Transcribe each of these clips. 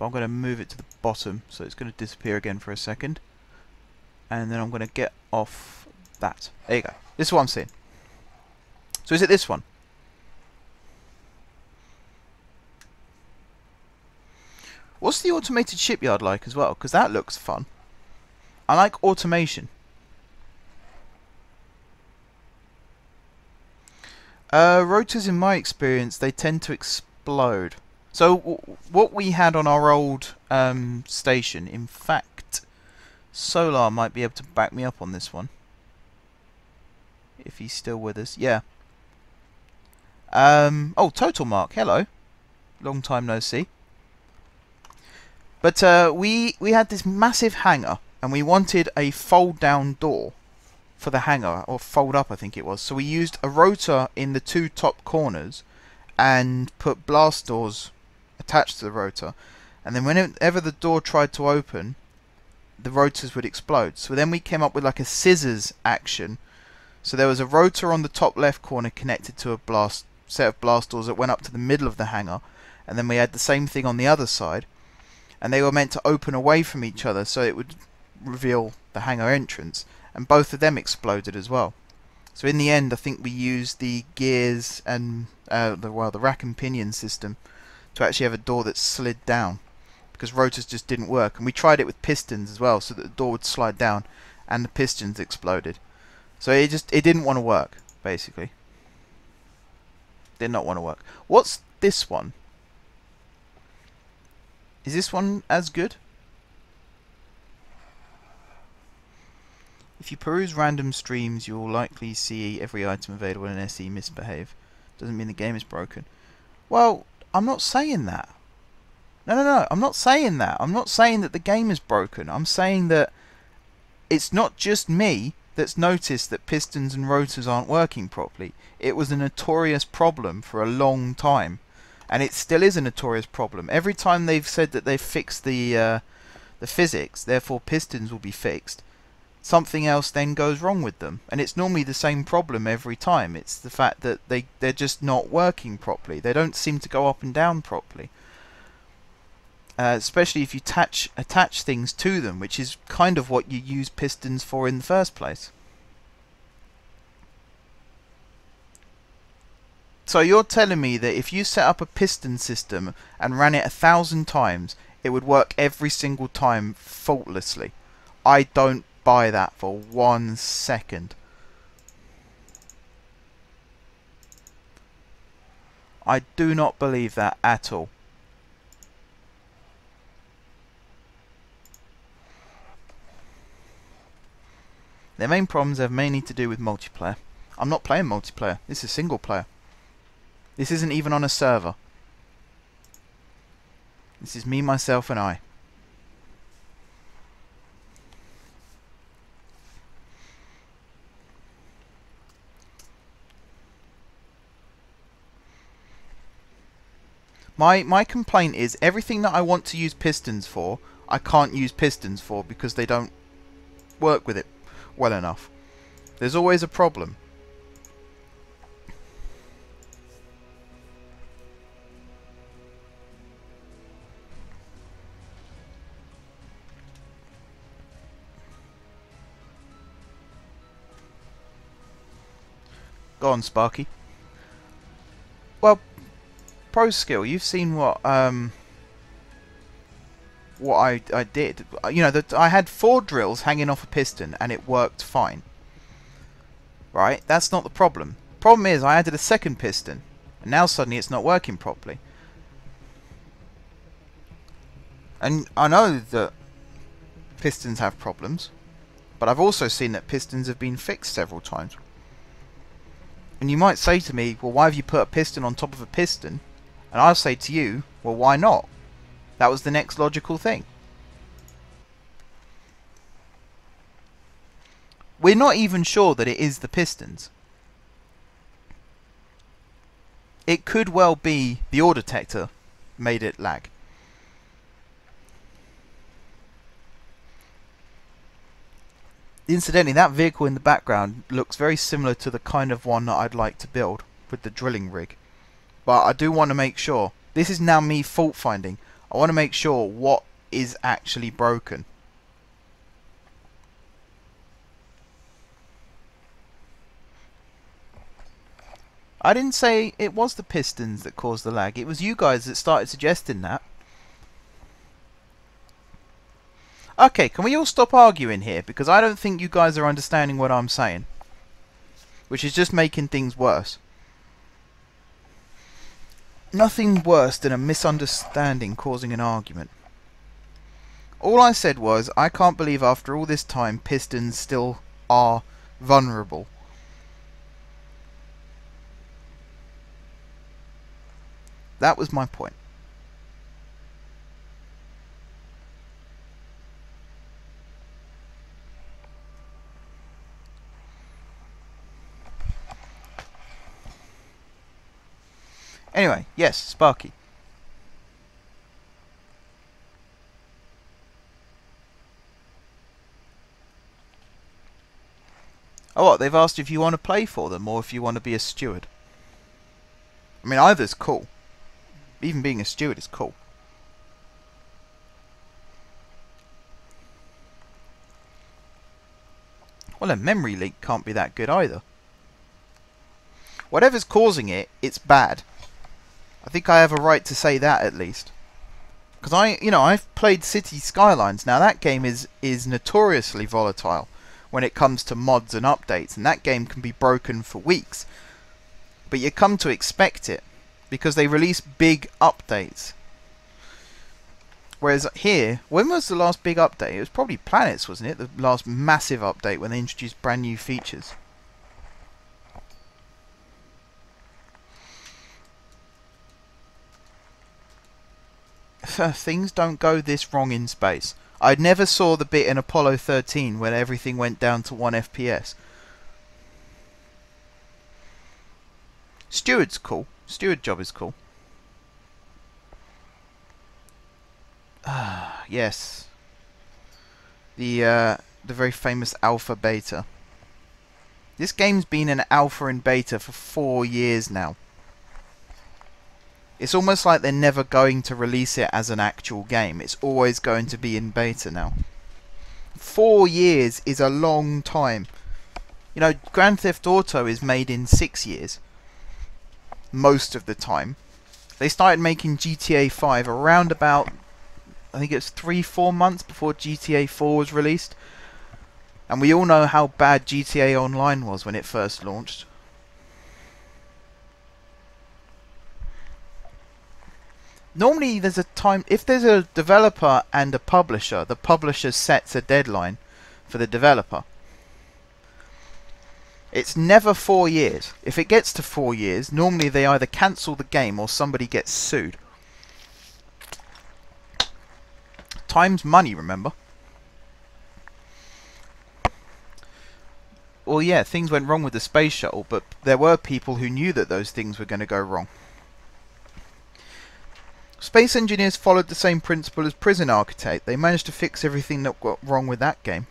but I'm going to move it to the bottom, so it's going to disappear again for a second. And then I'm going to get off that. There you go. This is what I'm seeing. So is it this one? What's the automated shipyard like as well? Because that looks fun. I like automation. Rotors, in my experience, they tend to explode. So what we had on our old station, in fact, Solar might be able to back me up on this one. If he's still with us. Yeah. Oh, Total Mark. Hello. Long time no see. But we had this massive hangar, and we wanted a fold-down door for the hangar, or fold-up I think it was. So we used a rotor in the two top corners and put blast doors attached to the rotor. And then whenever the door tried to open, the rotors would explode. So then we came up with like a scissors action. So there was a rotor on the top left corner connected to a set of blast doors that went up to the middle of the hangar. And then we had the same thing on the other side. And they were meant to open away from each other so it would reveal the hangar entrance. And both of them exploded as well. So in the end, I think we used the gears and the rack and pinion system to actually have a door that slid down, because rotors just didn't work. And we tried it with pistons as well, so that the door would slide down and the pistons exploded. So it didn't want to work, basically. Did not want to work. What's this one? Is this one as good? If you peruse random streams, you will likely see every item available in SE misbehave. Doesn't mean the game is broken. Well, I'm not saying that. No, I'm not saying that. I'm not saying that the game is broken. I'm saying that it's not just me that's noticed that pistons and rotors aren't working properly. It was a notorious problem for a long time. And it still is a notorious problem. Every time they've said that they've fixed the physics, therefore pistons will be fixed, something else then goes wrong with them. And it's normally the same problem every time. It's the fact that they're just not working properly. They don't seem to go up and down properly. Especially if you attach things to them, which is kind of what you use pistons for in the first place. So you're telling me that if you set up a piston system and ran it 1,000 times, it would work every single time faultlessly? I don't buy that for 1 second. I do not believe that at all. Their main problems have mainly to do with multiplayer. I'm not playing multiplayer. This is single player. This isn't even on a server. This is me, myself, and I. My complaint is everything that I want to use pistons for, I can't use pistons for because they don't work with it well enough. There's always a problem. Go on, Sparky. Well, Pro Skill, you've seen what I did. You know, that I had 4 drills hanging off a piston and it worked fine. Right? That's not the problem. Problem is I added a second piston and now suddenly it's not working properly. And I know that pistons have problems, but I've also seen that pistons have been fixed several times. And you might say to me, well, why have you put a piston on top of a piston? And I'll say to you, well, why not? That was the next logical thing. We're not even sure that it is the pistons. It could well be the ore detector made it lag. Incidentally, that vehicle in the background looks very similar to the kind of one that I'd like to build with the drilling rig. But I do want to make sure. This is now me fault finding. I want to make sure what is actually broken. I didn't say it was the pistons that caused the lag. It was you guys that started suggesting that. Okay, can we all stop arguing here? Because I don't think you guys are understanding what I'm saying. Which is just making things worse. Nothing worse than a misunderstanding causing an argument. All I said was, I can't believe after all this time pistons still are vulnerable. That was my point. Anyway, yes, Sparky. Oh, what? They've asked if you want to play for them or if you want to be a steward. I mean, either's cool. Even being a steward is cool. Well, a memory leak can't be that good either. Whatever's causing it, it's bad. I think I have a right to say that at least. Because I've played City Skylines. Now that game is notoriously volatile when it comes to mods and updates, and that game can be broken for weeks. But you come to expect it because they release big updates. Whereas here, when was the last big update? It was probably Planets, wasn't it? The last massive update when they introduced brand new features. Things don't go this wrong in space. I never saw the bit in Apollo 13 when everything went down to 1 FPS. Steward's cool. Steward job is cool. Ah, yes. The very famous alpha beta. This game's been an alpha and beta for 4 years now. It's almost like they're never going to release it as an actual game. It's always going to be in beta now. 4 years is a long time. You know, Grand Theft Auto is made in 6 years. Most of the time. They started making GTA 5 around about, I think it was 3-4 months before GTA 4 was released. And we all know how bad GTA Online was when it first launched. Normally there's a time, if there's a developer and a publisher, the publisher sets a deadline for the developer. It's never 4 years. If it gets to 4 years, normally they either cancel the game or somebody gets sued. Time's money, remember? Well, yeah, things went wrong with the space shuttle, but there were people who knew that those things were going to go wrong. Space engineers followed the same principle as Prison Architect. They managed to fix everything that got wrong with that game.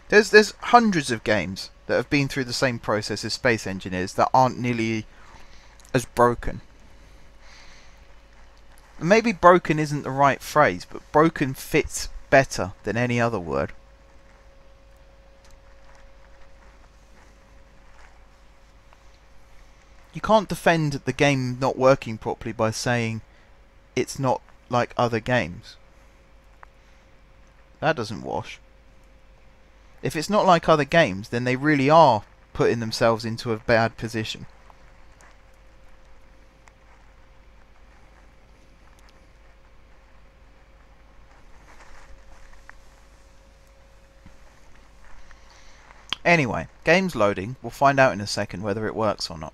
There's hundreds of games that have been through the same process as Space Engineers that aren't nearly as broken. Maybe broken isn't the right phrase, but broken fits better than any other word. You can't defend the game not working properly by saying it's not like other games. That doesn't wash. If it's not like other games, then they really are putting themselves into a bad position. Anyway, game's loading. We'll find out in a second whether it works or not.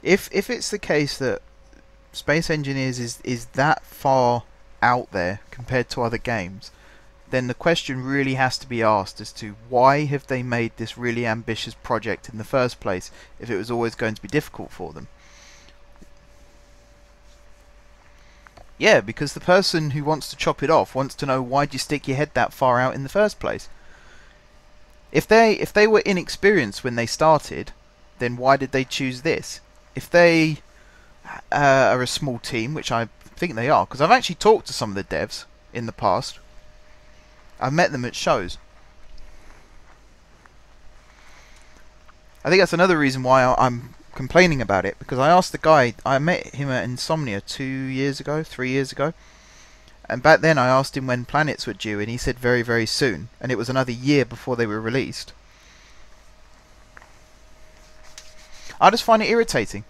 If it's the case that Space Engineers is that far out there compared to other games, then the question really has to be asked as to why have they made this really ambitious project in the first place if it was always going to be difficult for them. Yeah, because the person who wants to chop it off wants to know why'd you stick your head that far out in the first place. If they were inexperienced when they started, then why did they choose this? If they are a small team, which I think they are, because I've actually talked to some of the devs in the past. I've met them at shows. I think that's another reason why I'm complaining about it, because I asked the guy, I met him at Insomnia 3 years ago, and back then I asked him when planets were due, and he said very, very soon, and it was another year before they were released. I just find it irritating.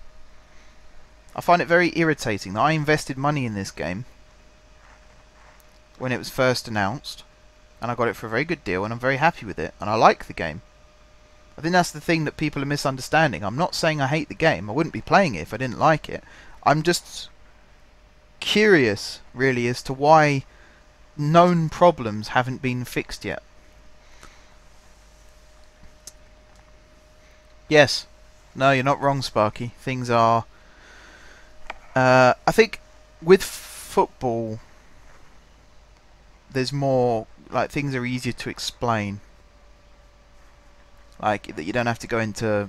I find it very irritating that I invested money in this game when it was first announced, and I got it for a very good deal, and I'm very happy with it, and I like the game. I think that's the thing that people are misunderstanding. I'm not saying I hate the game. I wouldn't be playing it if I didn't like it. I'm just curious, really, as to why known problems haven't been fixed yet. Yes. No, you're not wrong, Sparky. Things are... I think with football, there's more... like, things are easier to explain. Like, that you don't have to go into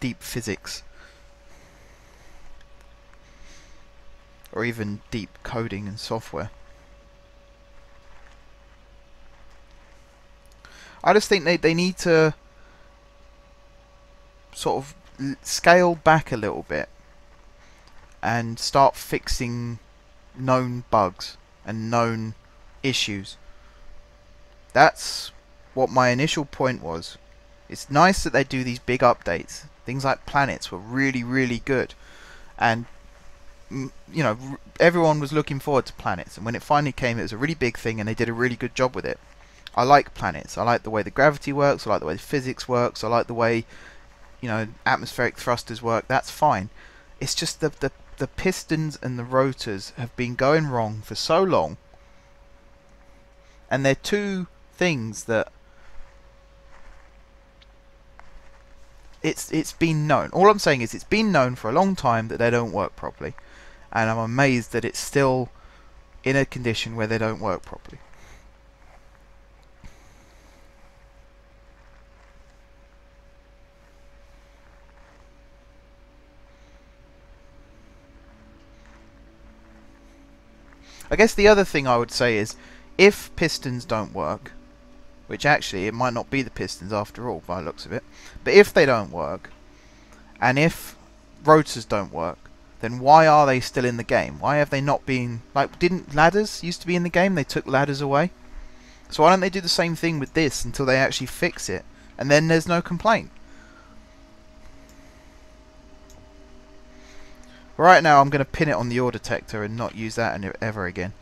deep physics. Or even deep coding and software. I just think they need to sort of scale back a little bit and start fixing known bugs and known issues. That's what my initial point was. It's nice that they do these big updates. Things like planets were really, really good. And, you know, everyone was looking forward to planets. And when it finally came, it was a really big thing, and they did a really good job with it. I like planets. I like the way the gravity works. I like the way the physics works. I like the way, you know, atmospheric thrusters work. That's fine. It's just the pistons and the rotors have been going wrong for so long. And they're two things that... It's been known. All I'm saying is it's been known for a long time that they don't work properly. And I'm amazed that it's still in a condition where they don't work properly. I guess the other thing I would say is, if pistons don't work, which actually it might not be the pistons after all by the looks of it, but if they don't work, and if rotors don't work, then why are they still in the game? Why have they not been... like, didn't ladders used to be in the game? They took ladders away. So why don't they do the same thing with this until they actually fix it, and then there's no complaint? Right now I'm going to pin it on the ore detector and not use that ever again.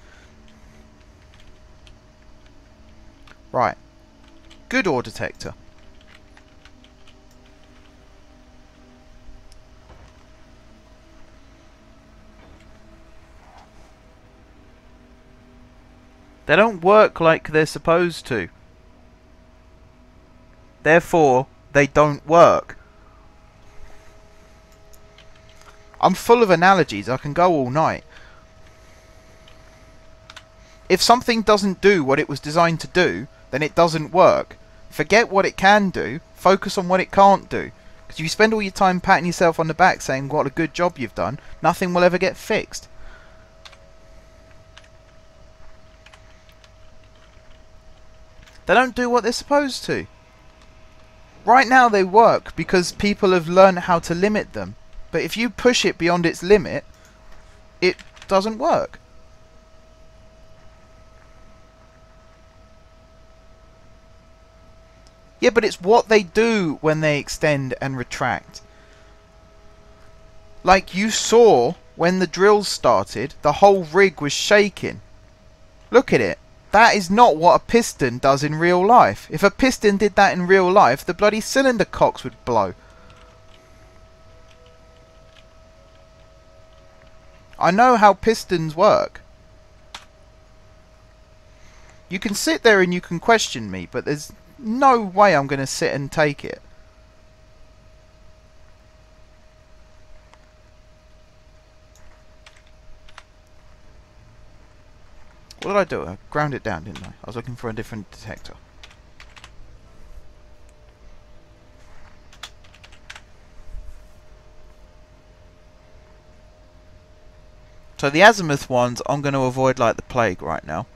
Right. Good ore detector. They don't work like they're supposed to. Therefore, they don't work. I'm full of analogies. I can go all night. If something doesn't do what it was designed to do, then it doesn't work. Forget what it can do. Focus on what it can't do. Because if you spend all your time patting yourself on the back saying what a good job you've done, nothing will ever get fixed. They don't do what they're supposed to. Right now they work because people have learned how to limit them. But if you push it beyond its limit, it doesn't work. Yeah, but it's what they do when they extend and retract. Like you saw when the drills started, the whole rig was shaking. Look at it. That is not what a piston does in real life. If a piston did that in real life, the bloody cylinder cocks would blow. I know how pistons work. You can sit there and you can question me, but there's no way I'm going to sit and take it. What did I do? I ground it down, didn't I? I was looking for a different detector. So the azimuth ones I'm going to avoid like the plague right now.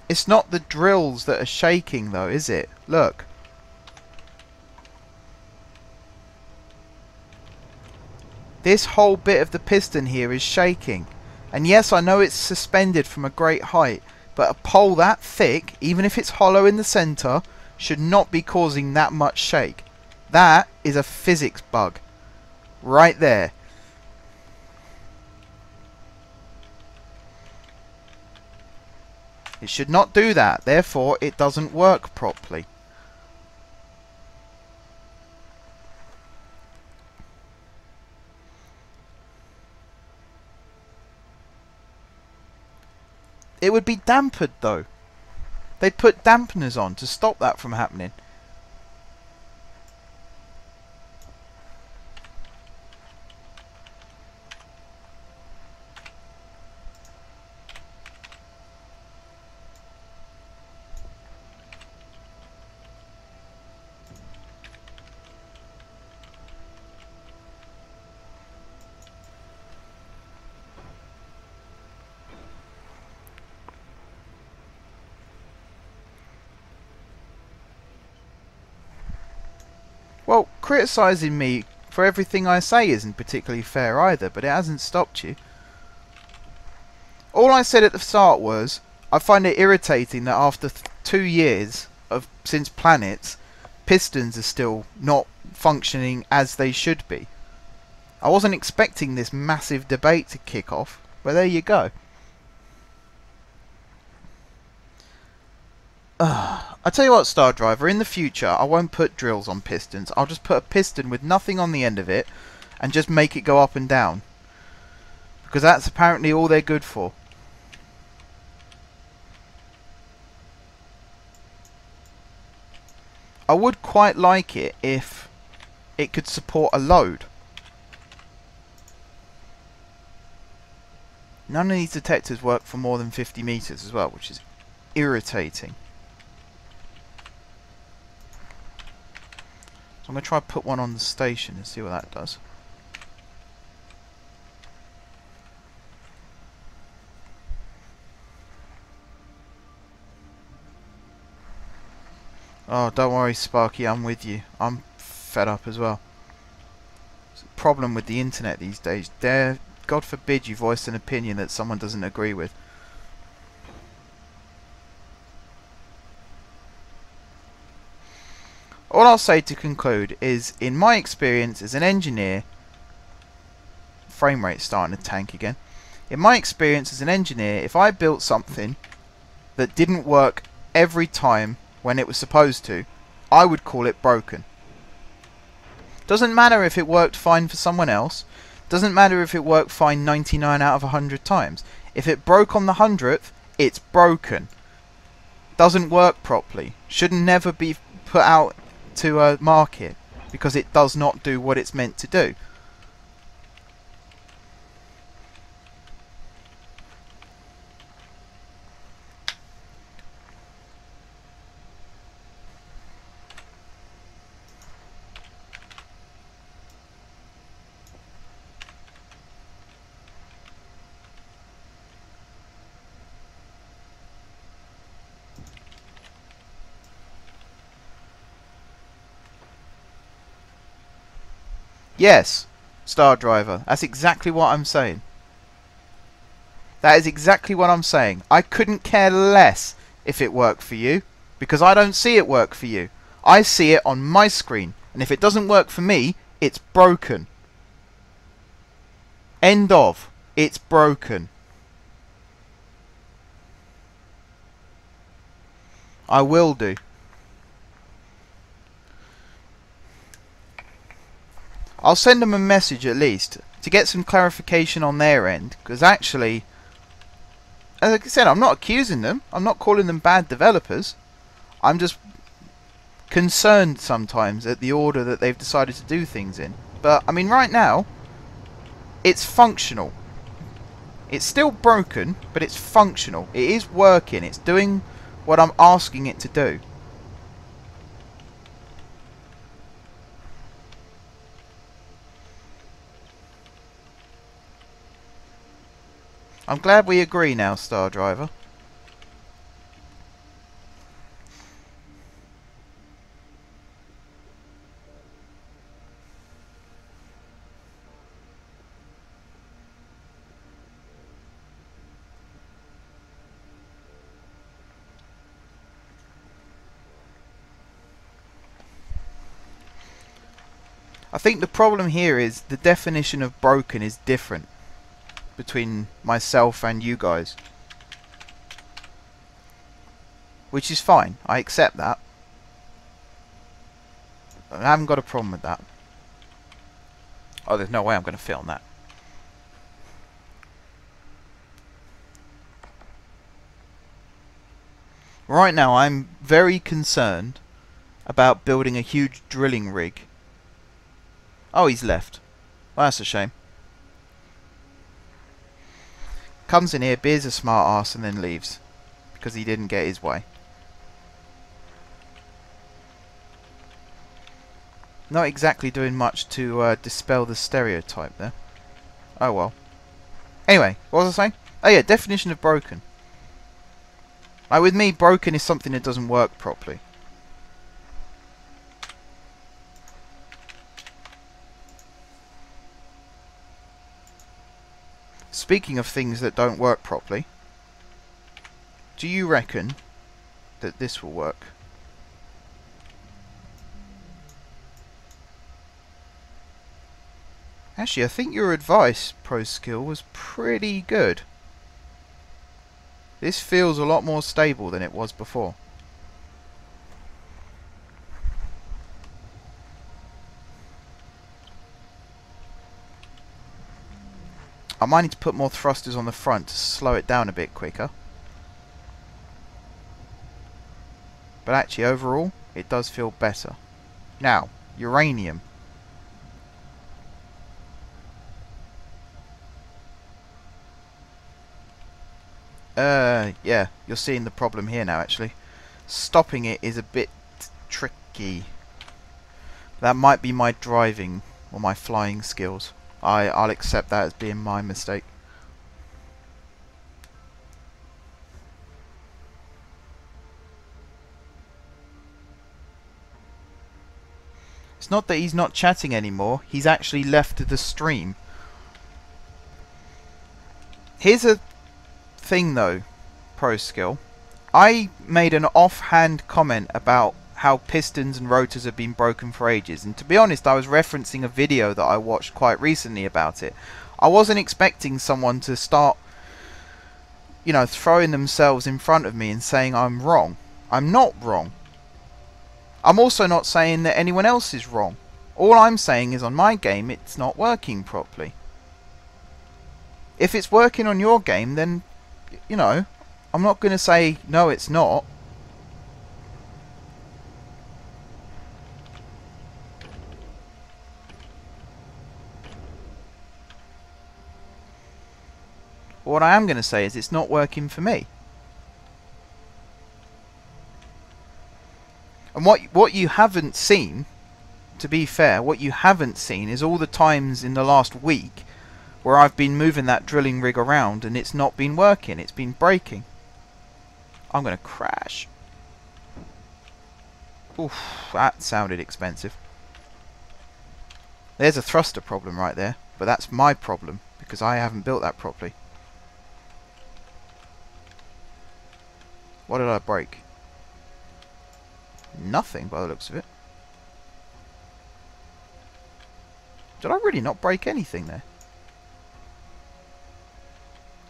It's not the drills that are shaking though, is it? Look. This whole bit of the piston here is shaking. And yes, I know it's suspended from a great height, but a pole that thick, even if it's hollow in the centre, should not be causing that much shake. That is a physics bug. Right there. It should not do that, therefore it doesn't work properly. It would be dampened though. They'd put dampeners on to stop that from happening. Well, criticising me for everything I say isn't particularly fair either, but it hasn't stopped you. All I said at the start was, I find it irritating that after 2 years since planets, pistons are still not functioning as they should be. I wasn't expecting this massive debate to kick off, but there you go. I tell you what, Star Driver, in the future I won't put drills on pistons. I'll just put a piston with nothing on the end of it and just make it go up and down. Because that's apparently all they're good for. I would quite like it if it could support a load. None of these detectors work for more than 50 meters as well, which is irritating. So I'm going to try to put one on the station and see what that does. Oh, don't worry, Sparky, I'm with you. I'm fed up as well. It's a problem with the internet these days. God forbid you voice an opinion that someone doesn't agree with. All I'll say to conclude is, in my experience as an engineer, frame rate's starting to tank again. In my experience as an engineer, if I built something that didn't work every time when it was supposed to, I would call it broken. Doesn't matter if it worked fine for someone else. Doesn't matter if it worked fine 99 out of 100 times. If it broke on the 100th, it's broken. Doesn't work properly. Should never be put out to a market because it does not do what it's meant to do. Yes, Star Driver, that's exactly what I'm saying. That is exactly what I'm saying. I couldn't care less if it worked for you, because I don't see it work for you. I see it on my screen, and if it doesn't work for me, it's broken. End of. It's broken. I will do. I'll send them a message at least to get some clarification on their end, because actually as I said, I'm not accusing them. I'm not calling them bad developers. I'm just concerned sometimes at the order that they've decided to do things in. But, I mean, right now, it's functional. It's still broken, but it's functional. It is working. It's doing what I'm asking it to do. I'm glad we agree now, Star Driver. I think the problem here is the definition of broken is different between myself and you guys. Which is fine. I accept that. I haven't got a problem with that. Oh, there's no way I'm going to film that. Right now, I'm very concerned about building a huge drilling rig. Oh, he's left. Well, that's a shame. Comes in here, beers a smart ass, and then leaves. Because he didn't get his way. Not exactly doing much to dispel the stereotype there. Oh well. Anyway, what was I saying? Oh yeah, definition of broken. Like with me, broken is something that doesn't work properly. Speaking of things that don't work properly, do you reckon that this will work? Actually, I think your advice, Pro Skill, was pretty good. This feels a lot more stable than it was before. I might need to put more thrusters on the front to slow it down a bit quicker. But actually, overall, it does feel better. Now, uranium. Yeah, you're seeing the problem here now, actually. Stopping it is a bit tricky. That might be my driving or my flying skills. I'll accept that as being my mistake. It's not that he's not chatting anymore, he's actually left the stream. Here's a thing though, Pro Skill. I made an offhand comment about how pistons and rotors have been broken for ages, and to be honest, I was referencing a video that I watched quite recently about it. I wasn't expecting someone to start, you know, throwing themselves in front of me and saying I'm wrong. I'm not wrong. I'm also not saying that anyone else is wrong. All I'm saying is on my game it's not working properly. If it's working on your game, then, you know, I'm not going to say no it's not. What I am going to say is it's not working for me. And what you haven't seen, to be fair, what you haven't seen is all the times in the last week where I've been moving that drilling rig around and it's not been working, it's been breaking. I'm going to crash. Oof, that sounded expensive. There's a thruster problem right there, but that's my problem because I haven't built that properly. What did I break? Nothing by the looks of it. Did I really not break anything there?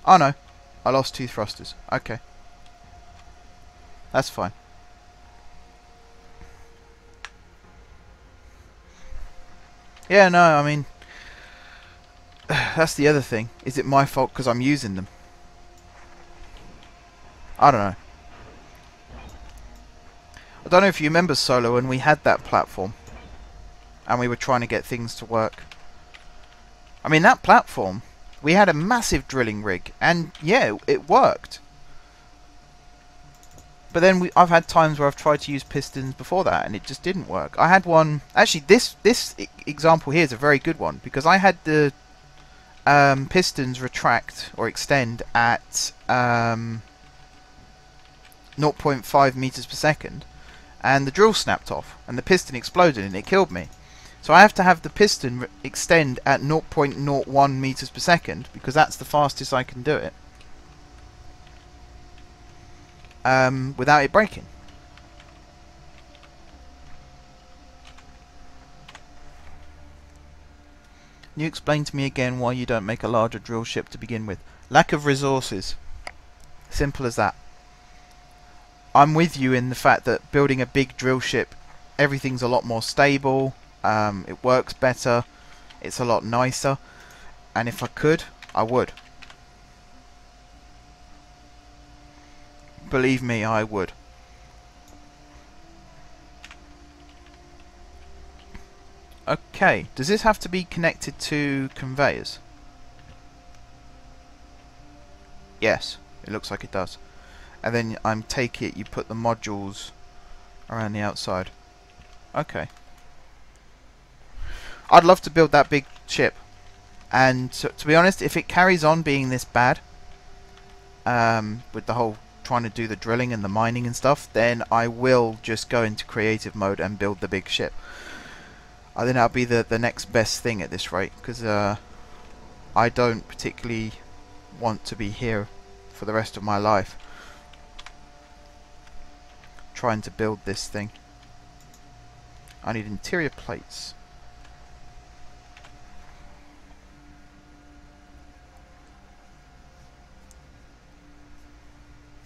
Oh no, I lost 2 thrusters. Okay. That's fine. Yeah, no, I mean, that's the other thing. Is it my fault because I'm using them? I don't know. I don't know if you remember, Solo, when we had that platform and we were trying to get things to work. I mean, that platform, we had a massive drilling rig, and yeah, it worked. But then I've had times where I've tried to use pistons before that, and it just didn't work. I had one... Actually, this example here is a very good one, because I had the pistons retract or extend at 0.5 meters per second, and the drill snapped off, and the piston exploded, and it killed me. So I have to have the piston extend at 0.01 meters per second, because that's the fastest I can do it. Without it breaking. Can you explain to me again why you don't make a larger drill ship to begin with? Lack of resources. Simple as that. I'm with you in the fact that building a big drill ship, everything's a lot more stable, it works better, it's a lot nicer, and if I could, I would. Believe me, I would. Okay, does this have to be connected to conveyors? Yes, it looks like it does. And then take it, you put the modules around the outside. Okay. I'd love to build that big ship. And to be honest, if it carries on being this bad, with the whole trying to do the drilling and the mining and stuff, then I will just go into creative mode and build the big ship. I think that'll be the next best thing at this rate, because I don't particularly want to be here for the rest of my life trying to build this thing. I need interior plates.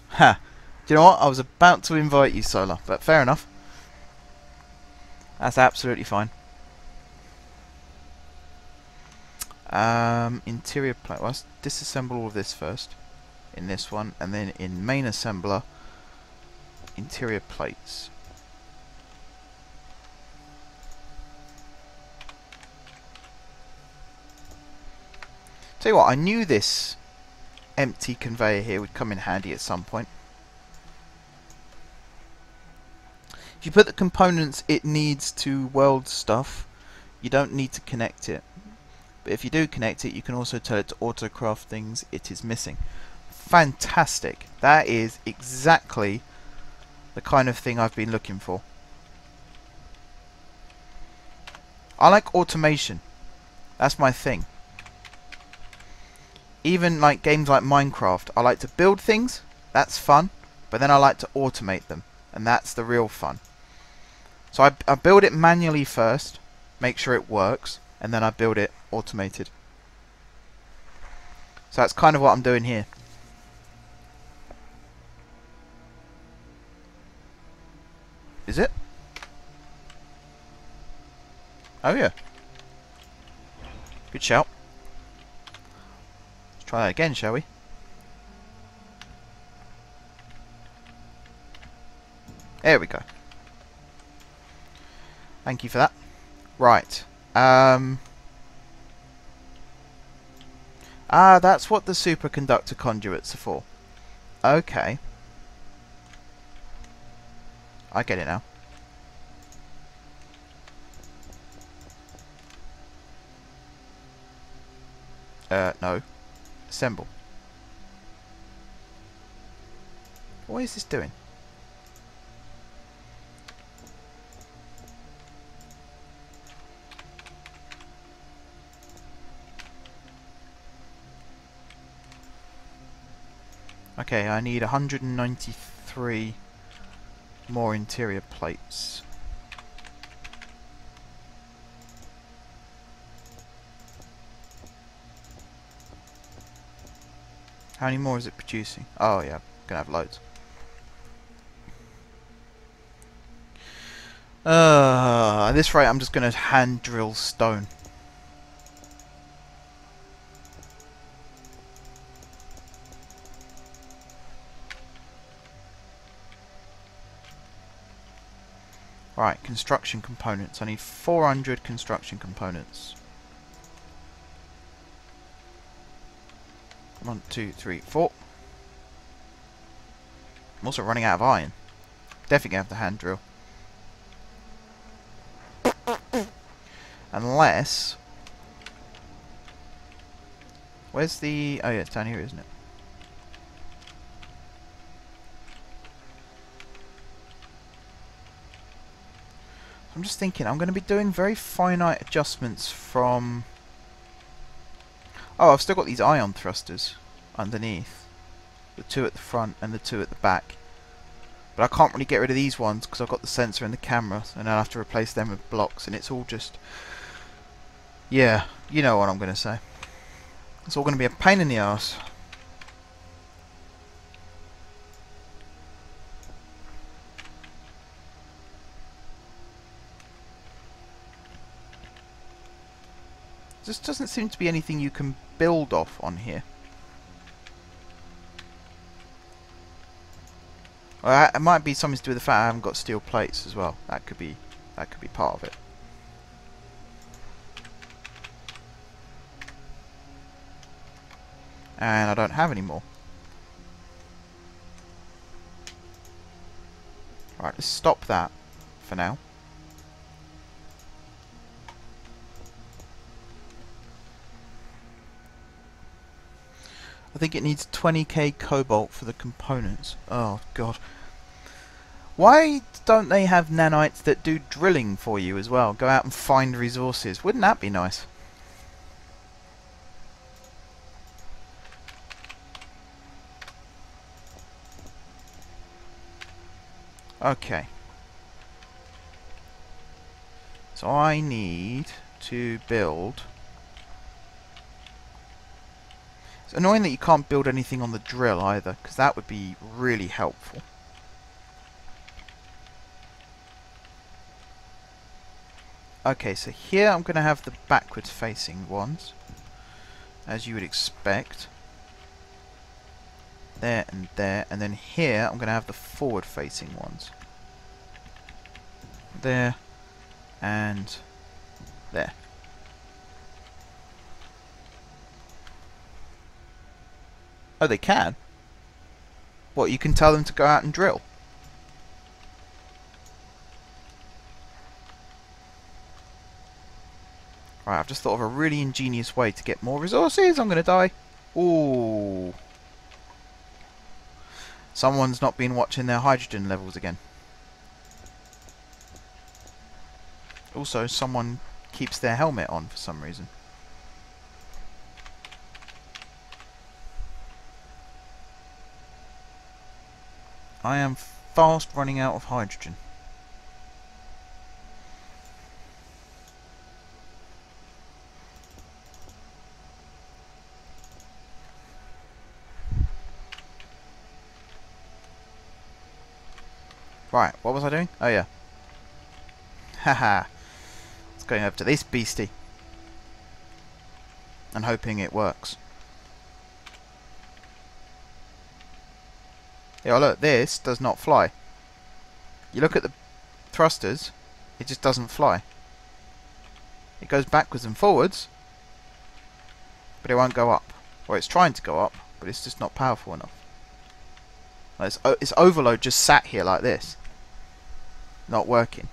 Ha! Do you know what? I was about to invite you, Solar, but fair enough. That's absolutely fine. Interior plate. Well, let's disassemble all of this first. In this one, and then in main assembler, interior plates. Tell you what, I knew this empty conveyor here would come in handy at some point. If you put the components it needs to weld stuff, you don't need to connect it. But if you do connect it, you can also tell it to autocraft things it is missing. Fantastic. That is exactly the kind of thing I've been looking for. I like automation. That's my thing. Even like games like Minecraft, I like to build things, that's fun, but then I like to automate them, and that's the real fun. So I build it manually first, make sure it works, and then I build it automated. So that's kind of what I'm doing here. Is it? Oh yeah. Good shout. Let's try that again, shall we? There we go. Thank you for that. Right. That's what the superconductor conduits are for. Okay. I get it now. No. Assemble. What is this doing? Okay, I need 193 more interior plates. How many more is it producing? Oh yeah, gonna have loads. At this rate I'm just gonna hand drill stone. Right, construction components. I need 400 construction components. 1, 2, 3, 4. I'm also running out of iron. Definitely gonna have the hand drill. Unless... Where's the... Oh yeah, it's down here, isn't it? I'm just thinking, I'm going to be doing very finite adjustments from... Oh, I've still got these ion thrusters underneath. The 2 at the front and the 2 at the back. But I can't really get rid of these ones because I've got the sensor and the camera, and I'll have to replace them with blocks, and it's all just... Yeah, you know what I'm going to say. It's all going to be a pain in the arse. There just doesn't seem to be anything you can build off on here. Well, it might be something to do with the fact I haven't got steel plates as well. That could be part of it. And I don't have any more. Right, let's stop that for now. I think it needs 20k cobalt for the components. Oh god. Why don't they have nanites that do drilling for you as well? Go out and find resources. Wouldn't that be nice? Okay. So I need to build... It's annoying that you can't build anything on the drill either, because that would be really helpful. Okay, so here I'm going to have the backwards facing ones, as you would expect. There, and then here I'm going to have the forward facing ones. There, and there. Oh, they can? What, you can tell them to go out and drill? Right, I've just thought of a really ingenious way to get more resources. I'm going to die. Ooh. Someone's not been watching their hydrogen levels again. Also, someone keeps their helmet on for some reason. I am fast running out of hydrogen. Right, what was I doing? Oh yeah. Haha. It's going over to this beastie. And hoping it works. Yeah, look, this does not fly. You look at the thrusters, it just doesn't fly. It goes backwards and forwards, but it won't go up. Or it's trying to go up, but it's just not powerful enough. Like its overload just sat here like this. Not working.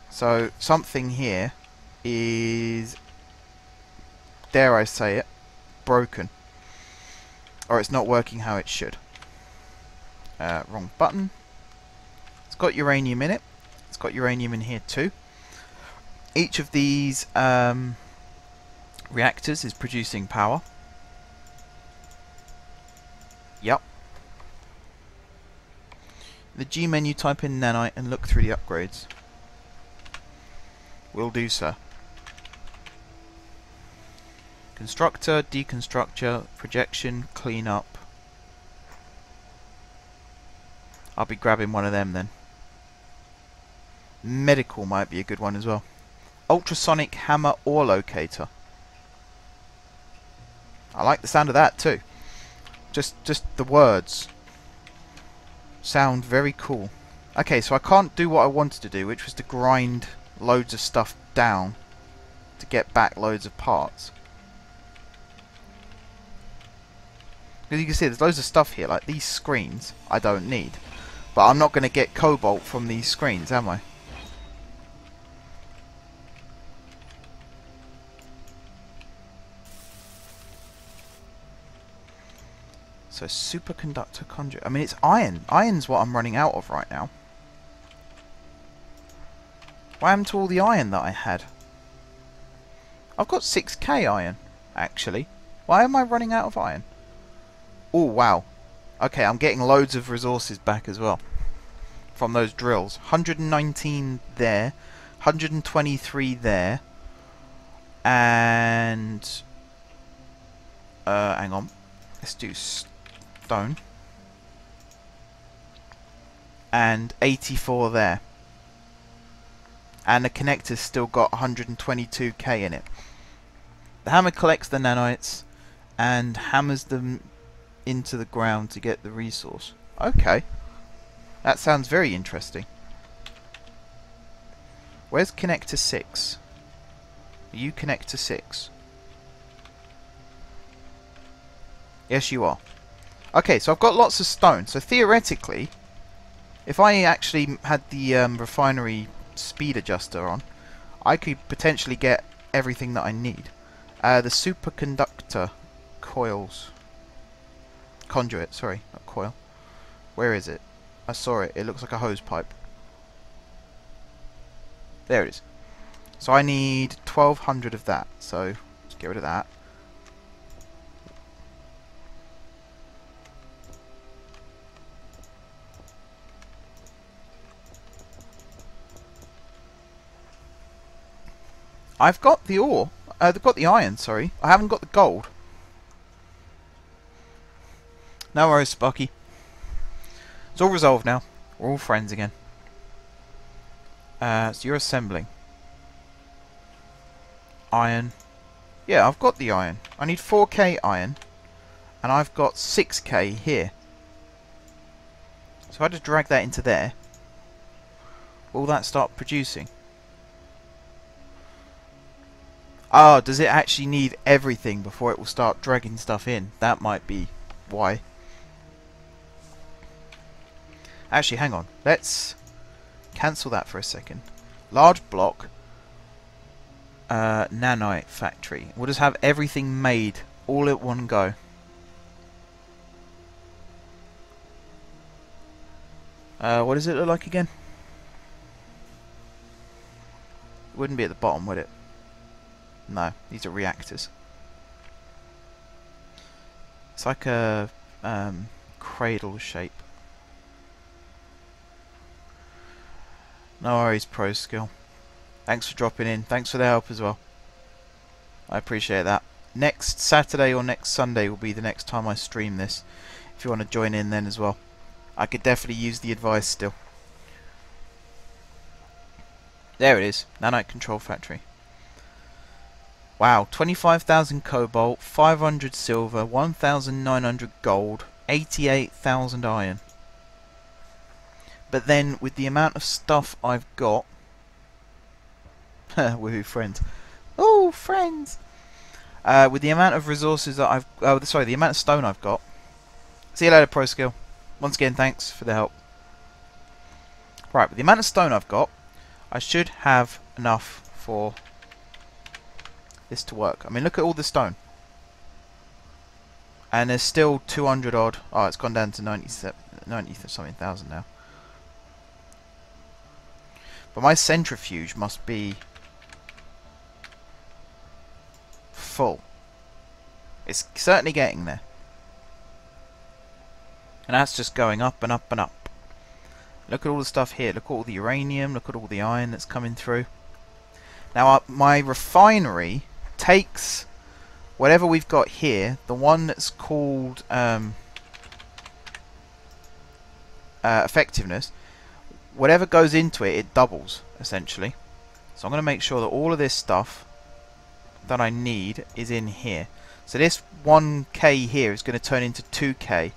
So something here is, dare I say it, broken. Or it's not working how it should. Wrong button. It's got uranium in it. It's got uranium in here too. Each of these reactors is producing power. Yep. The G menu, type in nanite and look through the upgrades. Will do so. Constructor, deconstructor, projection, cleanup. I'll be grabbing one of them then. Medical might be a good one as well. Ultrasonic hammer ore locator. I like the sound of that too. Just the words sound very cool. Okay, so I can't do what I wanted to do, which was to grind loads of stuff down to get back loads of parts. Because you can see there's loads of stuff here, like these screens I don't need. But I'm not going to get cobalt from these screens, am I? So superconductor conduit. I mean, it's iron. Iron's what I'm running out of right now. What happened to all the iron that I had? I've got 6k iron, actually. Why am I running out of iron? Oh, wow. Okay, I'm getting loads of resources back as well. From those drills. 119 there. 123 there. And... hang on. Let's do stone. And 84 there. And the connector's still got 122k in it. The hammer collects the nanites and hammers them into the ground to get the resource. Okay. That sounds very interesting. Where's connector 6? Are you connector 6? Yes, you are. Okay, so I've got lots of stone. So theoretically, if I actually had the refinery speed adjuster on, I could potentially get everything that I need. The superconductor coils. Conduit, sorry, not coil. Where is it? I saw it. It looks like a hose pipe. There it is. So I need 1200 of that. So let's get rid of that. I've got the ore. I've got the iron, sorry. I haven't got the gold. No worries, Sparky. It's all resolved now. We're all friends again. So you're assembling. Iron. Yeah, I've got the iron. I need 4k iron. And I've got 6k here. So if I just drag that into there, will that start producing? Oh, does it actually need everything before it will start dragging stuff in? That might be why. Actually, hang on. Let's cancel that for a second. Large block. Nanite factory. We'll just have everything made all at one go. What does it look like again? It wouldn't be at the bottom, would it? No, these are reactors. It's like a cradle shape. No worries, Pro Skill. Thanks for dropping in. Thanks for the help as well. I appreciate that. Next Saturday or next Sunday will be the next time I stream this. If you want to join in then as well. I could definitely use the advice still. There it is. Nanite Control Factory. Wow, 25,000 cobalt, 500 silver, 1,900 gold, 88,000 iron. But then, with the amount of stuff I've got... Woohoo, friends. Oh, friends! With the amount of resources that I've... Oh, sorry, the amount of stone I've got. See you later, Pro Skill. Once again, thanks for the help. Right, with the amount of stone I've got, I should have enough for this to work. I mean, look at all the stone. And there's still 200 odd. Oh, it's gone down to 90 something thousand now. But my centrifuge must be full. It's certainly getting there. And that's just going up and up and up. Look at all the stuff here. Look at all the uranium. Look at all the iron that's coming through. Now, my refinery takes whatever we've got here, the one that's called effectiveness, whatever goes into it, it doubles, essentially. So I'm going to make sure that all of this stuff that I need is in here. So this 1k here is going to turn into 2k.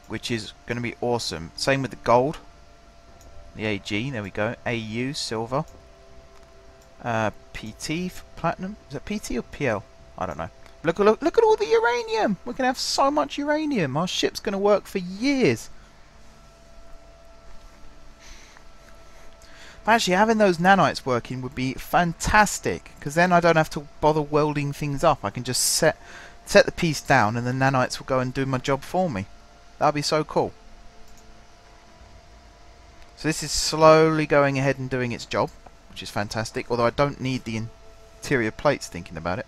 which is going to be awesome. Same with the gold, the AG. There we go. AU silver. PT for platinum. Is that PT or PL? I don't know. Look at all the uranium. We're going to have so much uranium. Our ship's going to work for years. But actually, having those nanites working would be fantastic, because then I don't have to bother welding things up. I can just set the piece down and the nanites will go and do my job for me. That'd be so cool. So this is slowly going ahead and doing its job, which is fantastic, although I don't need the interior plates thinking about it.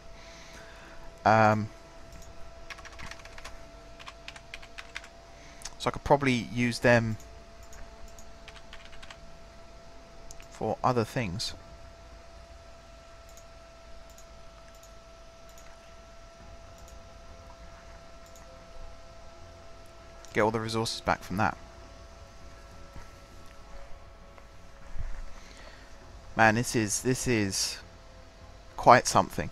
So I could probably use them for other things. Get all the resources back from that. Man, this is quite something.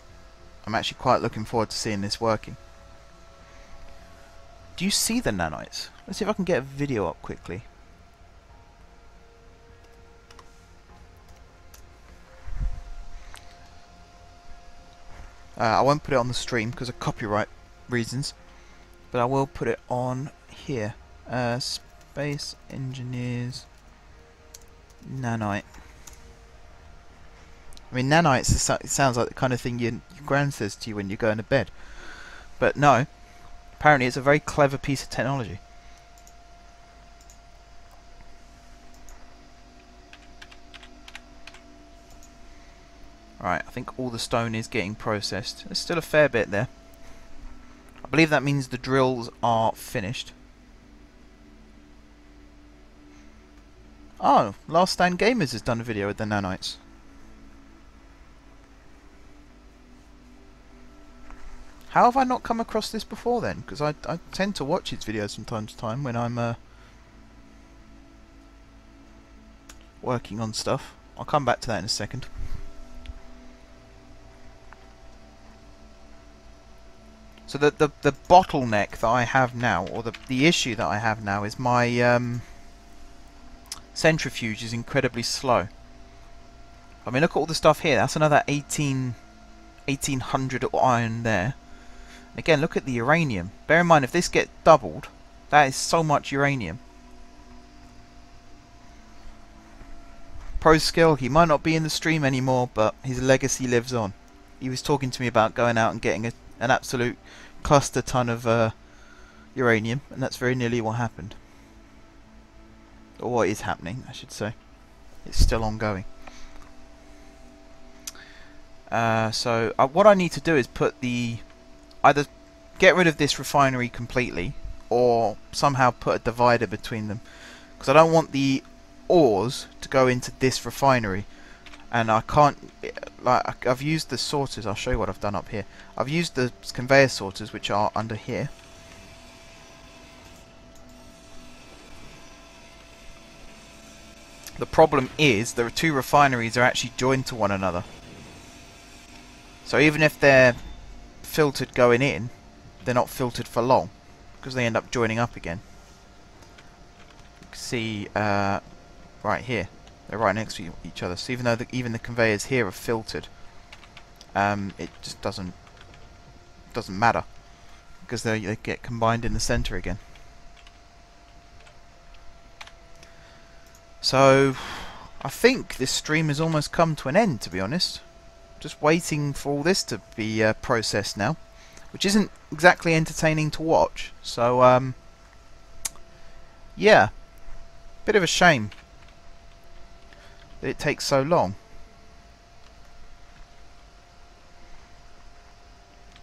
I'm actually quite looking forward to seeing this working. Do you see the nanites? Let's see if I can get a video up quickly. I won't put it on the stream because of copyright reasons, but I will put it on here. Space Engineers Nanite. I mean, nanites, it sounds like the kind of thing your gran says to you when you're going to bed. But no, apparently it's a very clever piece of technology. Right, I think all the stone is getting processed. There's still a fair bit there. I believe that means the drills are finished. Oh, Last Stand Gamers has done a video with the nanites. How have I not come across this before then? Because I tend to watch his videos from time to time when I'm working on stuff. I'll come back to that in a second. So the bottleneck that I have now, or the issue that I have now, is my centrifuge is incredibly slow. I mean, look at all the stuff here. That's another 1800 iron there. Again, look at the uranium. Bear in mind, if this gets doubled, that is so much uranium. Pro Skill, he might not be in the stream anymore, but his legacy lives on. He was talking to me about going out and getting an absolute cluster ton of uranium, and that's very nearly what happened. Or what is happening, I should say. It's still ongoing. So what I need to do is put either get rid of this refinery completely, or somehow put a divider between them, because I don't want the ores to go into this refinery. And I can't, like, I've used the sorters. I'll show you what I've done up here. I've used the conveyor sorters, which are under here. The problem is the two refineries are actually joined to one another. So even if they're filtered going in, they're not filtered for long, because they end up joining up again. You can see right here. They're right next to each other, so even though even the conveyors here are filtered, it just doesn't matter, because they get combined in the center again. So I think this stream has almost come to an end, to be honest. Just waiting for all this to be processed now, which isn't exactly entertaining to watch. So yeah, bit of a shame that it takes so long.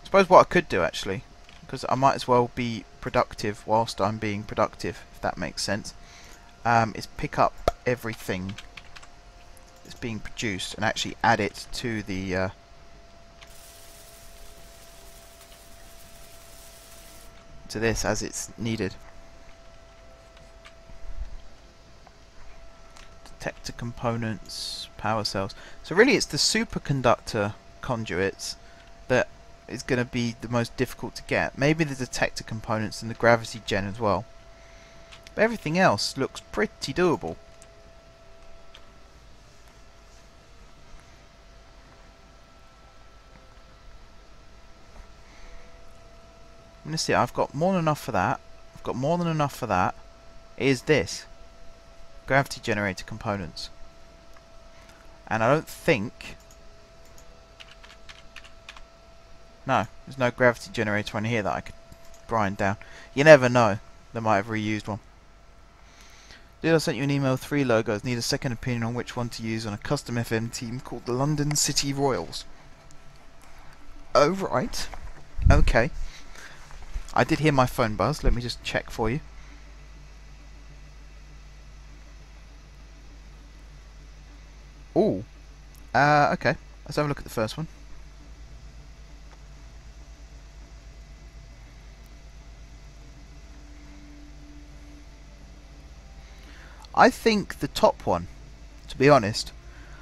I suppose what I could do, actually, because I might as well be productive whilst I'm being productive, if that makes sense, is pick up everything that's being produced and actually add it to the to this as it's needed. Detector components, power cells. So really it's the superconductor conduits that is going to be the most difficult to get. Maybe the detector components and the gravity gen as well. But everything else looks pretty doable. Let's see, I've got more than enough for that. I've got more than enough for that. Is this gravity generator components. And I don't think... No, there's no gravity generator on here that I could grind down. You never know. They might have reused one. Dude, I sent you an email with 3 logos. Need a second opinion on which one to use on a custom FM team called the London City Royals. Oh, right. Okay. I did hear my phone buzz. Let me just check for you. Ooh. Okay. Let's have a look at the first one. I think the top one, to be honest,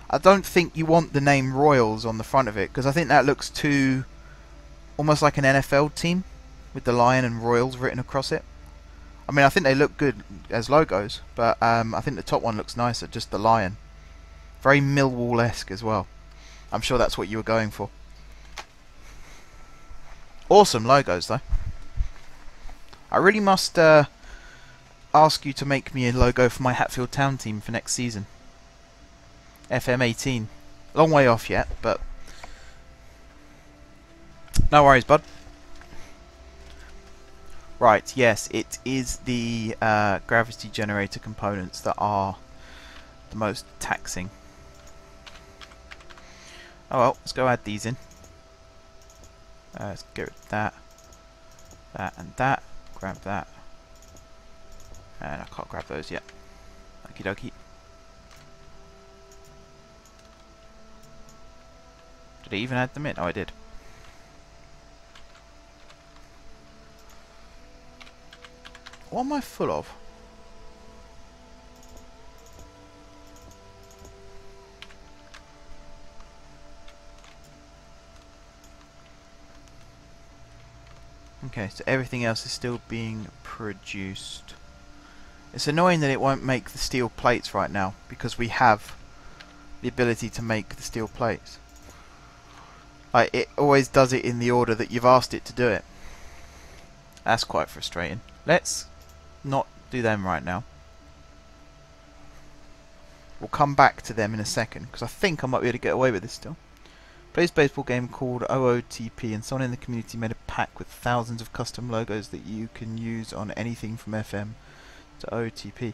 I don't think you want the name Royals on the front of it, because I think that looks too almost like an NFL team with the lion and Royals written across it. I mean, I think they look good as logos, but I think the top one looks nicer, just the lion. Very Millwall-esque as well. I'm sure that's what you were going for. Awesome logos, though. I really must ask you to make me a logo for my Hatfield Town team for next season. FM18. Long way off yet, but no worries, bud. Right, yes, it is the gravity generator components that are the most taxing. Oh well, let's go add these in. Let's get rid of that, that and that. Grab that. And I can't grab those yet. Okie dokie. Did I even add them in? Oh, I did. What am I full of? Okay, so everything else is still being produced. It's annoying that it won't make the steel plates right now, because we have the ability to make the steel plates. Like, it always does it in the order that you've asked it to do it. That's quite frustrating. Let's not do them right now. We'll come back to them in a second, because I think I might be able to get away with this still. Plays a baseball game called OOTP, and someone in the community made a pack with thousands of custom logos that you can use on anything from FM to OOTP.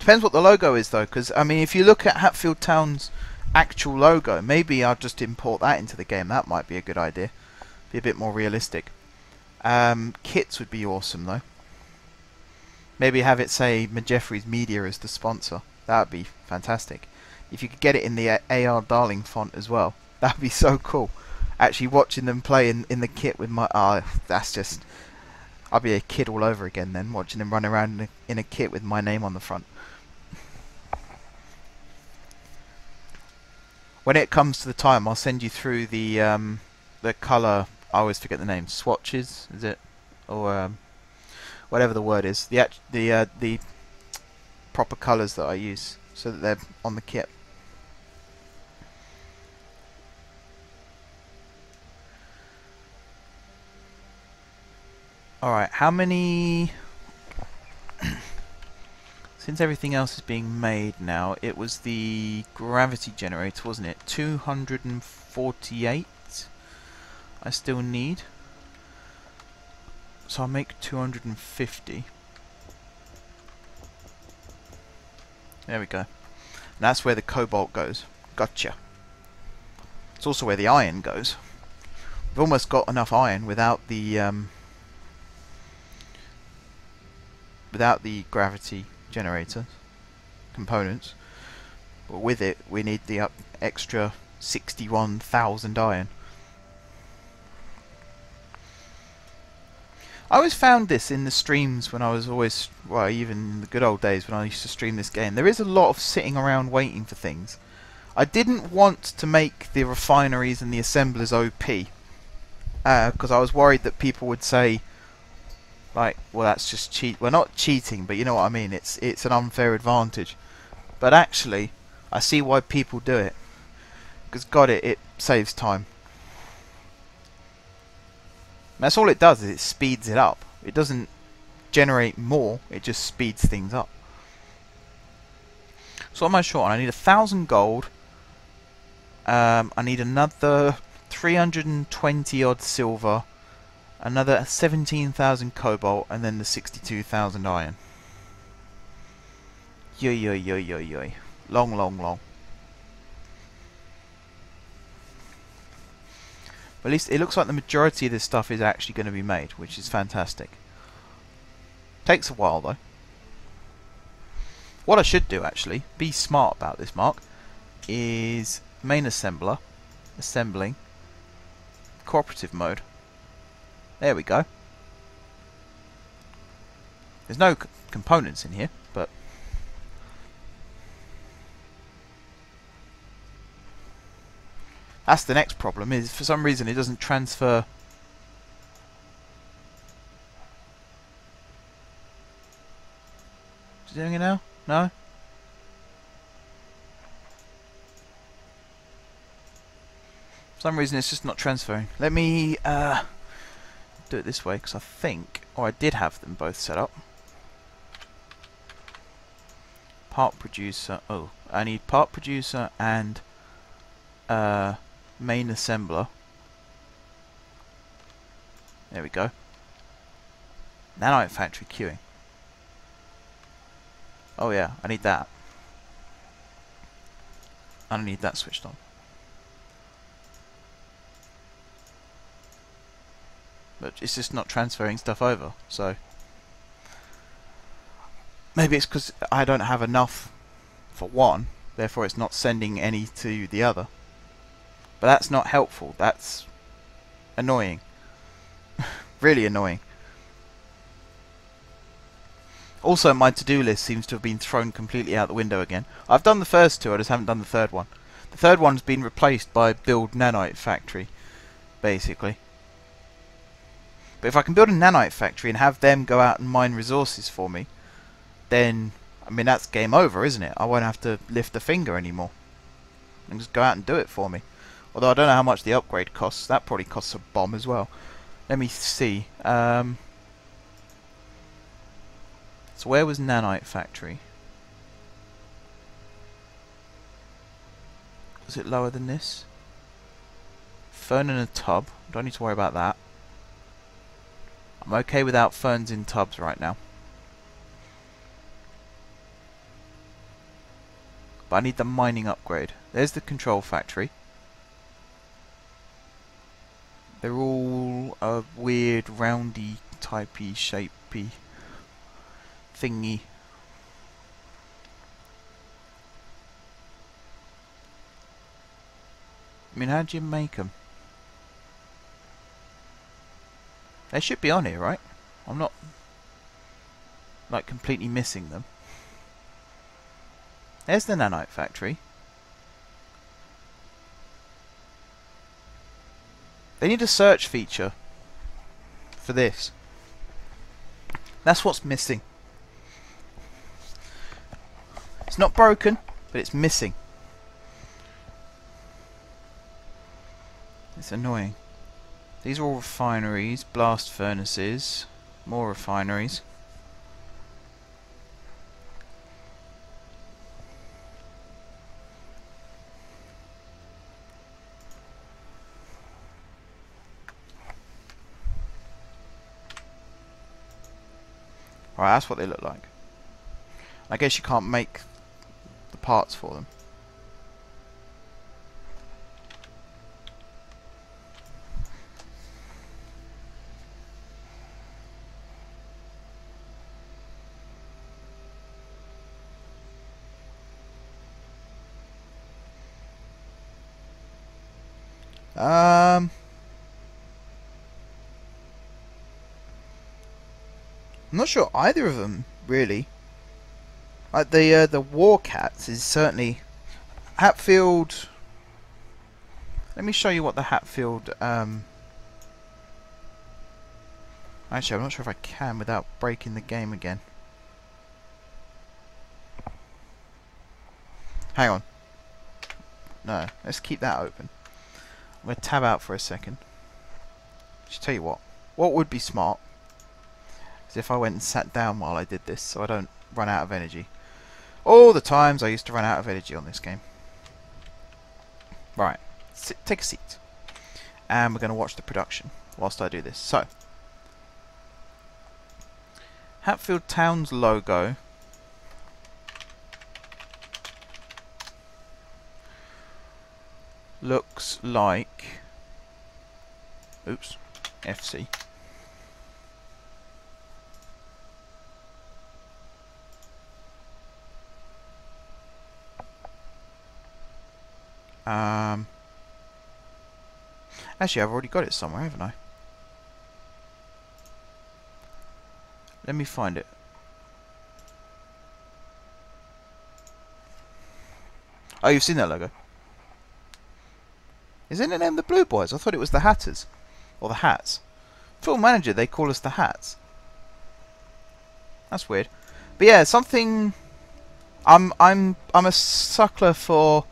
Depends what the logo is though, because I mean, if you look at Hatfield Town's actual logo, maybe I'll just import that into the game. That might be a good idea. Be a bit more realistic. Kits would be awesome though. Maybe have it say Majeffrey's Media as the sponsor. That would be fantastic. If you could get it in the AR Darling font as well, that would be so cool. Actually watching them play in the kit with my... that's just... I'll be a kid all over again then, watching them run around in a kit with my name on the front. When it comes to the time, I'll send you through the colour... I always forget the name. Swatches, is it? Or whatever the word is. The proper colours that I use, so that they're on the kit. Alright, how many... Since everything else is being made now, it was the gravity generator, wasn't it? 248 I still need. So I'll make 250. There we go. And that's where the cobalt goes. Gotcha. It's also where the iron goes. We've almost got enough iron without the gravity generator components, but with it we need the extra 61,000 iron. I always found this in the streams when I was always, well, even in the good old days when I used to stream this game, there is a lot of sitting around waiting for things. I didn't want to make the refineries and the assemblers OP, because I was worried that people would say, Like, well, that's just cheat. Well, not cheating, but you know what I mean. It's an unfair advantage. But actually, I see why people do it. Because God, it saves time. And that's all it does. Is it speeds it up. It doesn't generate more. It just speeds things up. So what am I short on? I need 1,000 gold. I need another 320 odd silver. Another 17,000 cobalt, and then the 62,000 iron. Yo yo yo yo yo. Long, long, long. But at least it looks like the majority of this stuff is actually going to be made, which is fantastic. Takes a while though. What I should do actually, be smart about this, Mark, is main assembler, assembling, cooperative mode. There we go. There's no components in here, but that's the next problem, is for some reason it doesn't transfer. Is it doing it now? No? For some reason it's just not transferring. Let me do it this way, because I think, or I did have them both set up. Part producer. Oh, I need part producer and main assembler. There we go. Nanite factory queuing. Oh yeah, I need that. I need that switched on. But it's just not transferring stuff over, so maybe it's because I don't have enough for one, therefore it's not sending any to the other. But that's not helpful, that's annoying. Really annoying. Also, my to-do list seems to have been thrown completely out the window again. I've done the first two, I just haven't done the third one. The third one's been replaced by build nanite factory, basically. But if I can build a nanite factory and have them go out and mine resources for me, then, I mean, that's game over, isn't it? I won't have to lift a finger anymore. And just go out and do it for me. Although I don't know how much the upgrade costs. That probably costs a bomb as well. Let me see. So where was nanite factory? Was it lower than this? Fern in a tub. Don't need to worry about that. I'm okay without ferns in tubs right now. But I need the mining upgrade. There's the control factory. They're all a weird roundy typey shapey thingy. I mean, how do you make them? They should be on here, right? I'm not like completely missing them. There's the nanite factory. They need a search feature for this. That's what's missing. It's not broken, but it's missing. It's annoying. These are all refineries, blast furnaces, more refineries. Alright, that's what they look like. I guess you can't make the parts for them. I'm not sure either of them really. Like the War Cats is certainly Hatfield. Let me show you what the Hatfield. Actually, I'm not sure if I can without breaking the game again. Hang on. No, let's keep that open. I'm going to tab out for a second. Just tell you what would be smart is if I went and sat down while I did this so I don't run out of energy. All the times I used to run out of energy on this game. Right, take a seat. And we're going to watch the production whilst I do this. So, Hatfield Town's logo looks like, oops, FC. Actually, I've already got it somewhere, haven't I? Let me find it. Oh, you've seen that logo. Isn't it named the Blue Boys? I thought it was the Hatters. Or the Hats. Film Manager, they call us the Hats. That's weird. But yeah, something... I'm a suckler for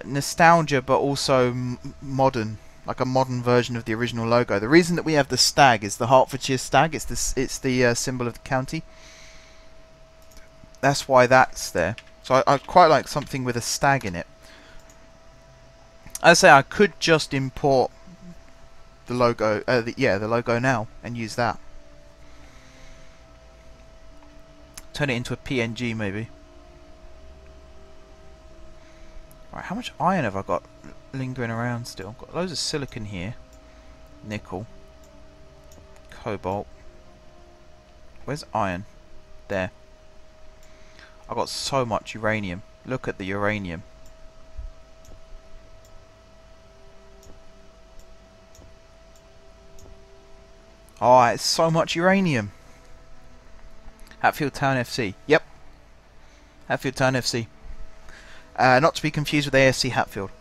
nostalgia, but also modern, like a modern version of the original logo. The reason that we have the stag is the Hertfordshire stag. It's the symbol of the county. That's why that's there. So I quite like something with a stag in it. As I say, I could just import the logo, the logo now, and use that. Turn it into a PNG maybe. Right, how much iron have I got lingering around still? I've got loads of silicon here. Nickel. Cobalt. Where's iron? There. I've got so much uranium. Look at the uranium. Oh, it's so much uranium. Hatfield Town FC. Yep. Hatfield Town FC. Not to be confused with ASC Hatfield.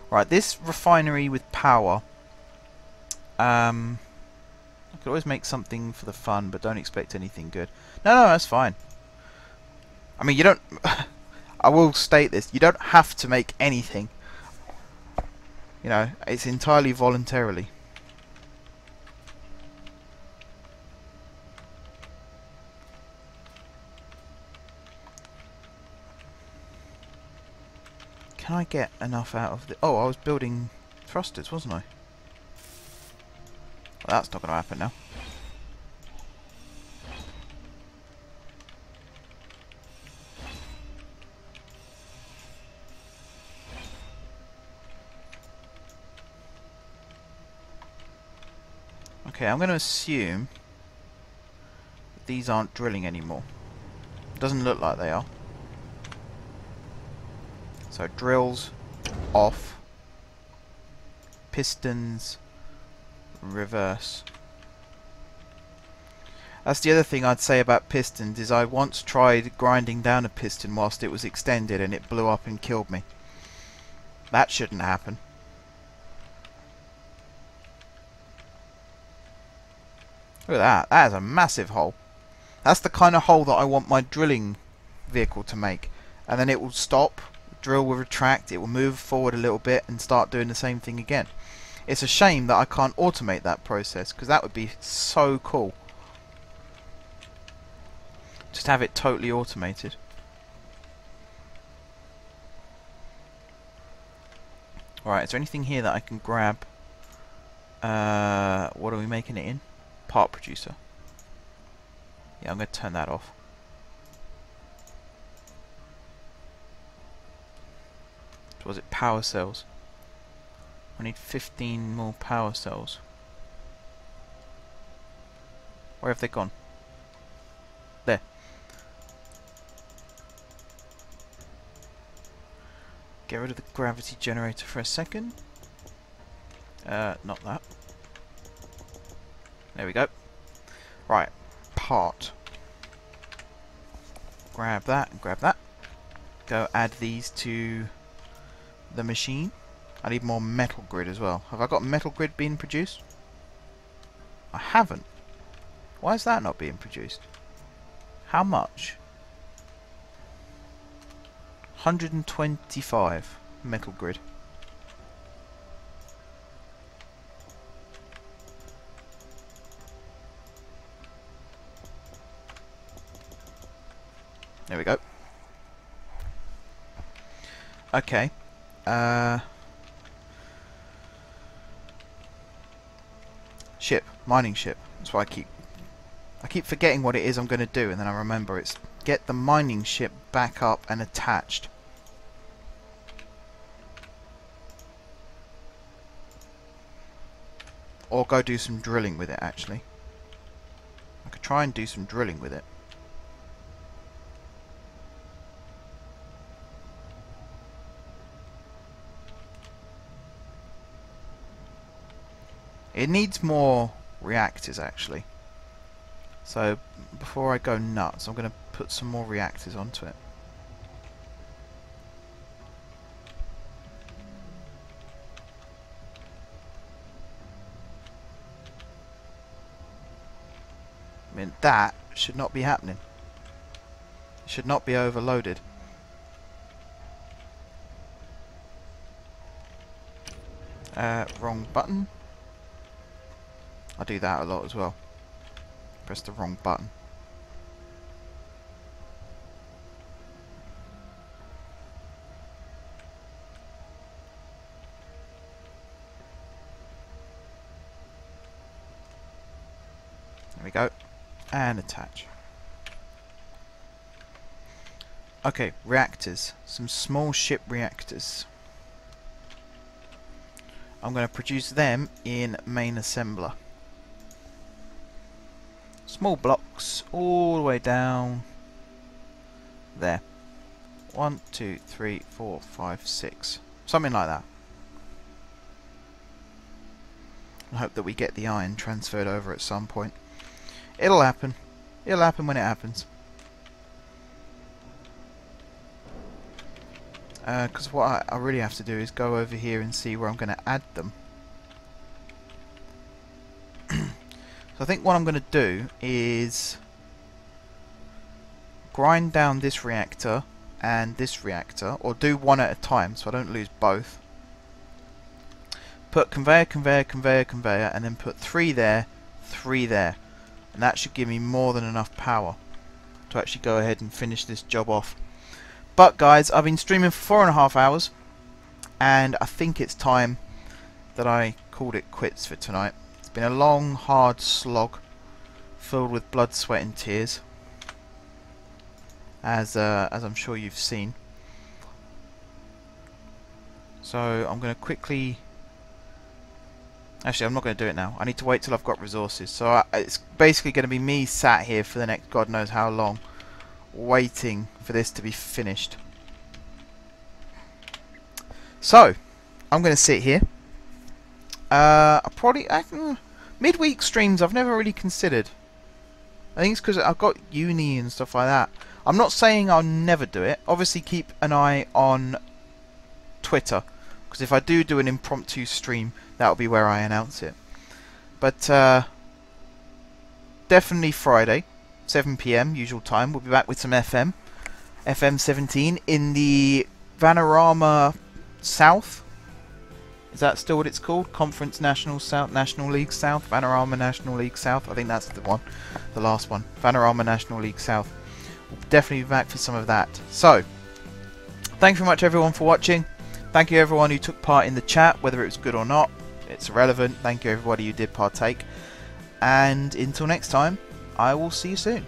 Right, this refinery with power. I could always make something for the fun, but don't expect anything good. No, that's fine. I mean, you don't... I will state this. You don't have to make anything. You know, it's entirely voluntarily. Can I get enough out of the... Oh, I was building thrusters, wasn't I? Well, that's not going to happen now. Okay, I'm going to assume that these aren't drilling anymore. Doesn't look like they are. So drills off, pistons reverse. That's the other thing I'd say about pistons, is I once tried grinding down a piston whilst it was extended and it blew up and killed me. That shouldn't happen. Look at that, that is a massive hole. That's the kind of hole that I want my drilling vehicle to make. And then it will stop. Drill will retract, it will move forward a little bit and start doing the same thing again. It's a shame that I can't automate that process, because that would be so cool. Just have it totally automated. Alright, is there anything here that I can grab? What are we making it in? Part producer. Yeah, I'm going to turn that off. Was it power cells? I need 15 more power cells. Where have they gone? There. Get rid of the gravity generator for a second. Not that. There we go. Right. Part. Grab that and grab that. Go add these to the machine. I need more metal grid as well. Have I got metal grid being produced? I haven't. Why is that not being produced? How much? 125 metal grid. There we go. Okay. Ship. Mining ship. That's why I keep forgetting what it is I'm going to do, and then I remember it's get the mining ship back up and attached. Or go do some drilling with it, actually. I could try and do some drilling with it. It needs more reactors, actually. So, before I go nuts, I'm going to put some more reactors onto it. I mean, that should not be happening. It should not be overloaded. Wrong button. I do that a lot as well. Press the wrong button. There we go. And attach. Okay, reactors. Some small ship reactors. I'm going to produce them in main assembler. Small blocks all the way down there. 1, 2, 3, 4, 5, 6. Something like that. I hope that we get the iron transferred over at some point. It'll happen. It'll happen when it happens. Because what I really have to do is go over here and see where I'm going to add them. So I think what I'm going to do is grind down this reactor and this reactor, or do one at a time so I don't lose both. Put conveyor, conveyor, conveyor, conveyor, and then put 3 there, 3 there. And that should give me more than enough power to actually go ahead and finish this job off. But guys, I've been streaming for 4.5 hours, and I think it's time that I called it quits for tonight. It's been a long, hard slog, filled with blood, sweat and tears, as I'm sure you've seen. So I'm going to quickly... Actually, I'm not going to do it now. I need to wait till I've got resources. So it's basically going to be me sat here for the next God knows how long, waiting for this to be finished. So I'm going to sit here. Midweek streams I've never really considered. I think it's because I've got uni and stuff like that. I'm not saying I'll never do it. Obviously keep an eye on Twitter, because if I do an impromptu stream, that'll be where I announce it. But definitely Friday, 7 PM usual time. We'll be back with some FM 17 in the Vanarama South. Is that still what it's called? Conference National South, National League South, Vanarama National League South. I think that's the one, the last one. Vanarama National League South. We'll definitely be back for some of that. So, thanks very much everyone for watching. Thank you everyone who took part in the chat, whether it was good or not. It's irrelevant. Thank you everybody who did partake. And until next time, I will see you soon.